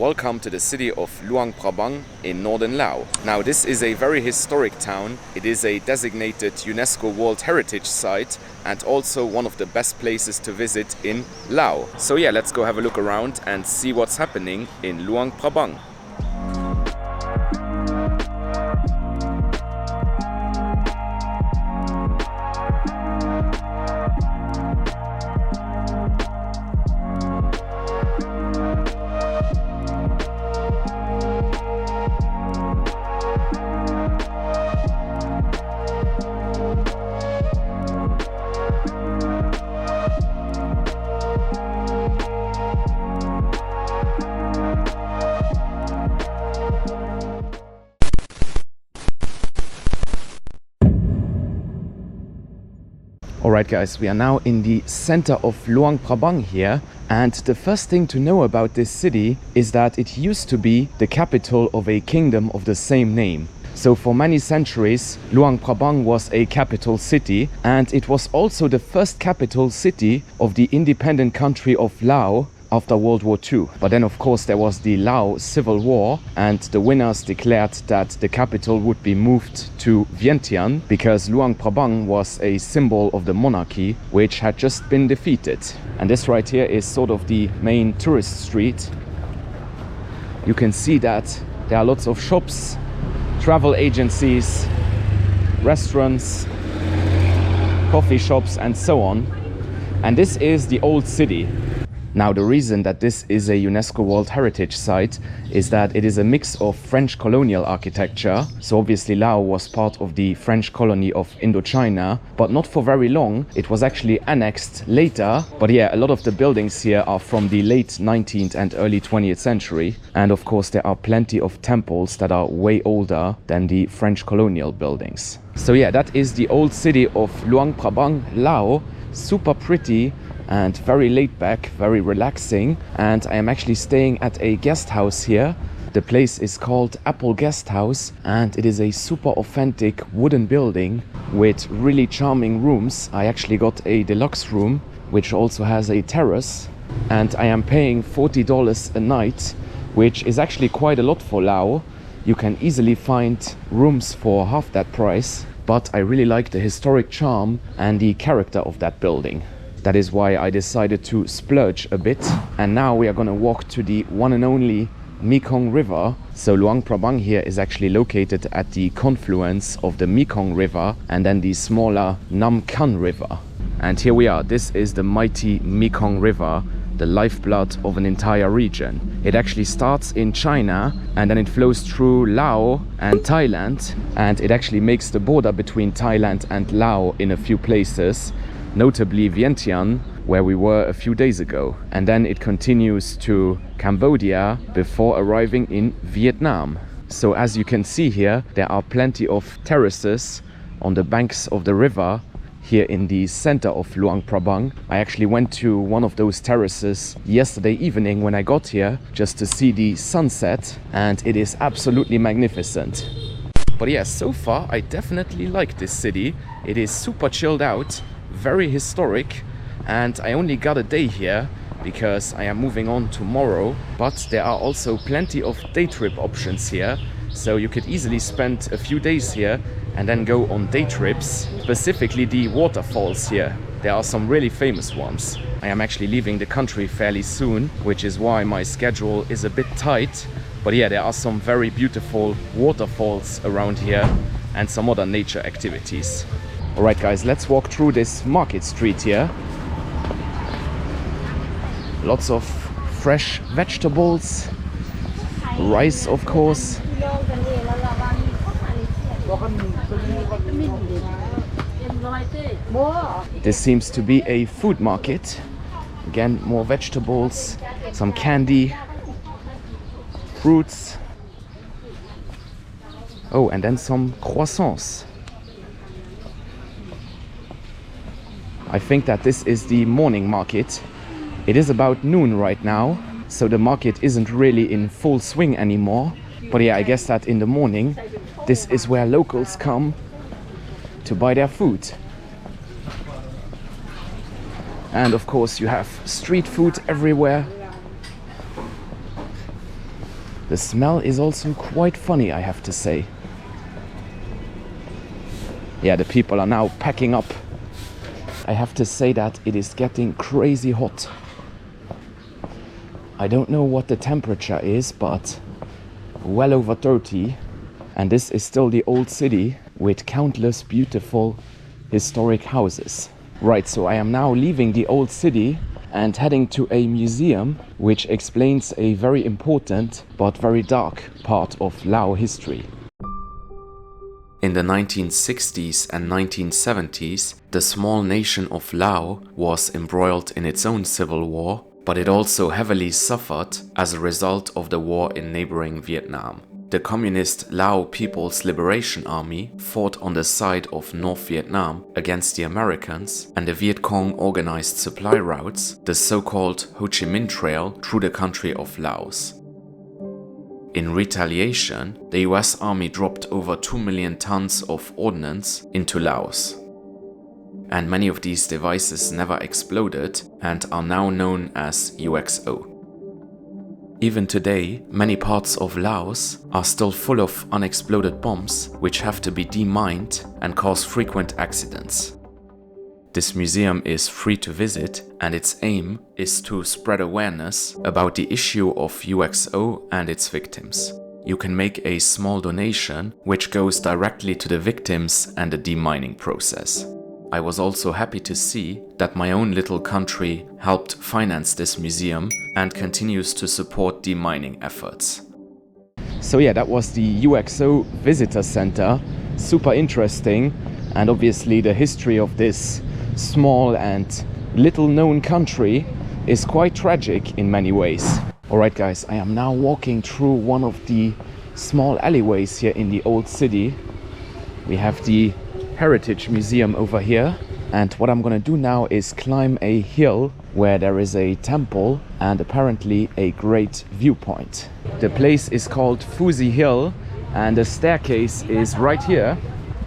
Welcome to the city of Luang Prabang in northern Laos. Now this is a very historic town. It is a designated UNESCO World Heritage Site and also one of the best places to visit in Laos. So yeah, let's go have a look around and see what's happening in Luang Prabang. Alright guys, we are now in the center of Luang Prabang here, and the first thing to know about this city is that it used to be the capital of a kingdom of the same name. So for many centuries, Luang Prabang was a capital city, and it was also the first capital city of the independent country of Laos after World War II. But then of course there was the Laos Civil War, and the winners declared that the capital would be moved to Vientiane because Luang Prabang was a symbol of the monarchy which had just been defeated. And this right here is sort of the main tourist street. You can see that there are lots of shops, travel agencies, restaurants, coffee shops and so on. And this is the old city. Now the reason that this is a UNESCO World Heritage Site is that it is a mix of French colonial architecture. So obviously Laos was part of the French colony of Indochina, but not for very long. It was actually annexed later. But yeah, a lot of the buildings here are from the late 19th and early 20th century. And of course there are plenty of temples that are way older than the French colonial buildings. So yeah, that is the old city of Luang Prabang, Laos. Super pretty and very laid back, very relaxing. And I am actually staying at a guest house here. The place is called Apple Guest House, and it is a super authentic wooden building with really charming rooms. I actually got a deluxe room which also has a terrace, and I am paying $40 a night, which is actually quite a lot for Laos. You can easily find rooms for half that price, but I really like the historic charm and the character of that building. That is why I decided to splurge a bit. And now we are gonna walk to the one and only Mekong River. So Luang Prabang here is actually located at the confluence of the Mekong River and then the smaller Nam Kan River. And here we are. This is the mighty Mekong River, the lifeblood of an entire region. It actually starts in China and then it flows through Laos and Thailand, and it actually makes the border between Thailand and Laos in a few places, notably Vientiane, where we were a few days ago. And then it continues to Cambodia before arriving in Vietnam. So as you can see here, there are plenty of terraces on the banks of the river here in the center of Luang Prabang. I actually went to one of those terraces yesterday evening when I got here just to see the sunset, and it is absolutely magnificent. But yeah, so far I definitely like this city. It is super chilled out, very historic, and I only got a day here because I am moving on tomorrow. But there are also plenty of day trip options here, so you could easily spend a few days here and then go on day trips, specifically the waterfalls here. There are some really famous ones. I am actually leaving the country fairly soon, which is why my schedule is a bit tight. But yeah, there are some very beautiful waterfalls around here and some other nature activities. Alright guys, let's walk through this market street here. Lots of fresh vegetables, rice of course. This seems to be a food market. Again, more vegetables, some candy, fruits. Oh, and then some croissants. I think that this is the morning market. It is about noon right now, so the market isn't really in full swing anymore. But yeah, I guess that in the morning, this is where locals come to buy their food. And of course you have street food everywhere. The smell is also quite funny, I have to say. Yeah, the people are now packing up. I have to say that it is getting crazy hot. I don't know what the temperature is, but well over 30. And this is still the old city with countless beautiful historic houses. Right, so I am now leaving the old city and heading to a museum which explains a very important but very dark part of Lao history. In the 1960s and 1970s, the small nation of Laos was embroiled in its own civil war, but it also heavily suffered as a result of the war in neighboring Vietnam. The Communist Lao People's Liberation Army fought on the side of North Vietnam against the Americans, and the Viet Cong organized supply routes, the so-called Ho Chi Minh Trail, through the country of Laos. In retaliation, the US Army dropped over 2 million tons of ordnance into Laos. And many of these devices never exploded and are now known as UXO. Even today, many parts of Laos are still full of unexploded bombs which have to be demined and cause frequent accidents. This museum is free to visit, and its aim is to spread awareness about the issue of UXO and its victims. You can make a small donation which goes directly to the victims and the demining process. I was also happy to see that my own little country helped finance this museum and continues to support demining efforts. So yeah, that was the UXO Visitor Center. Super interesting, and obviously the history of this small and little known country is quite tragic in many ways. Alright guys, I am now walking through one of the small alleyways here in the old city. We have the Heritage Museum over here, and what I'm gonna do now is climb a hill where there is a temple and apparently a great viewpoint. The place is called Fuzi Hill and the staircase is right here.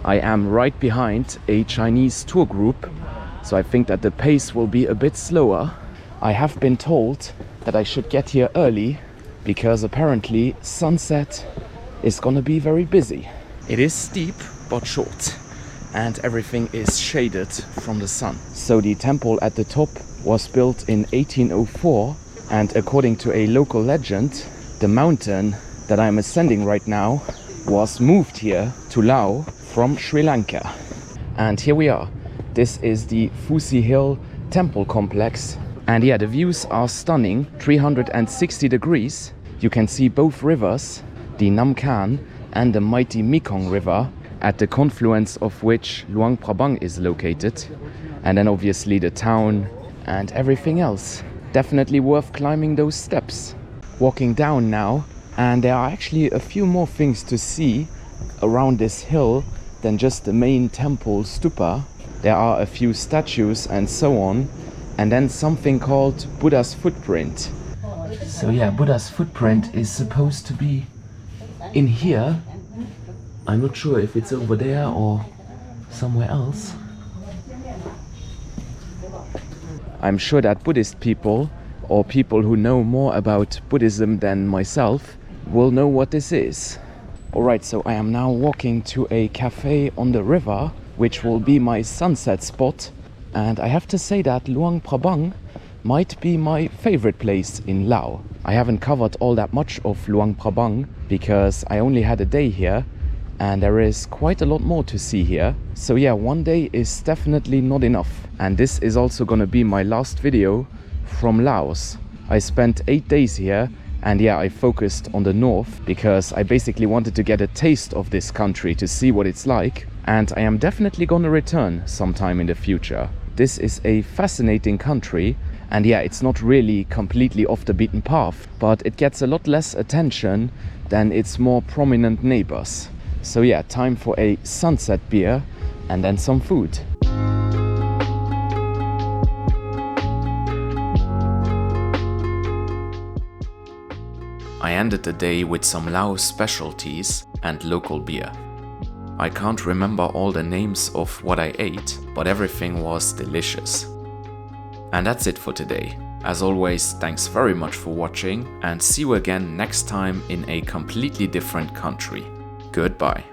I am right behind a Chinese tour group, so I think that the pace will be a bit slower. I have been told that I should get here early because apparently sunset is gonna be very busy. It is steep but short, and everything is shaded from the sun. So the temple at the top was built in 1804, and according to a local legend, the mountain that I'm ascending right now was moved here to Laos from Sri Lanka. And here we are. This is the Fuzi Hill temple complex, and yeah, the views are stunning. 360 degrees. You can see both rivers, the Nam Khan and the mighty Mekong River, at the confluence of which Luang Prabang is located, and then obviously the town and everything else. Definitely worth climbing those steps. Walking down now, and there are actually a few more things to see around this hill than just the main temple stupa. There are a few statues and so on, and then something called Buddha's footprint. So yeah, Buddha's footprint is supposed to be in here. I'm not sure if it's over there or somewhere else. I'm sure that Buddhist people, or people who know more about Buddhism than myself, will know what this is. Alright, so I am now walking to a cafe on the river, which will be my sunset spot. And I have to say that Luang Prabang might be my favorite place in Laos. I haven't covered all that much of Luang Prabang because I only had a day here, and there is quite a lot more to see here. So yeah, one day is definitely not enough. And this is also gonna be my last video from Laos. I spent 8 days here, and yeah, I focused on the north because I basically wanted to get a taste of this country to see what it's like. And I am definitely gonna return sometime in the future. This is a fascinating country, and yeah, it's not really completely off the beaten path, but it gets a lot less attention than its more prominent neighbors. So yeah, time for a sunset beer and then some food. I ended the day with some Laos specialties and local beer. I can't remember all the names of what I ate, but everything was delicious. And that's it for today. As always, thanks very much for watching and see you again next time in a completely different country. Goodbye.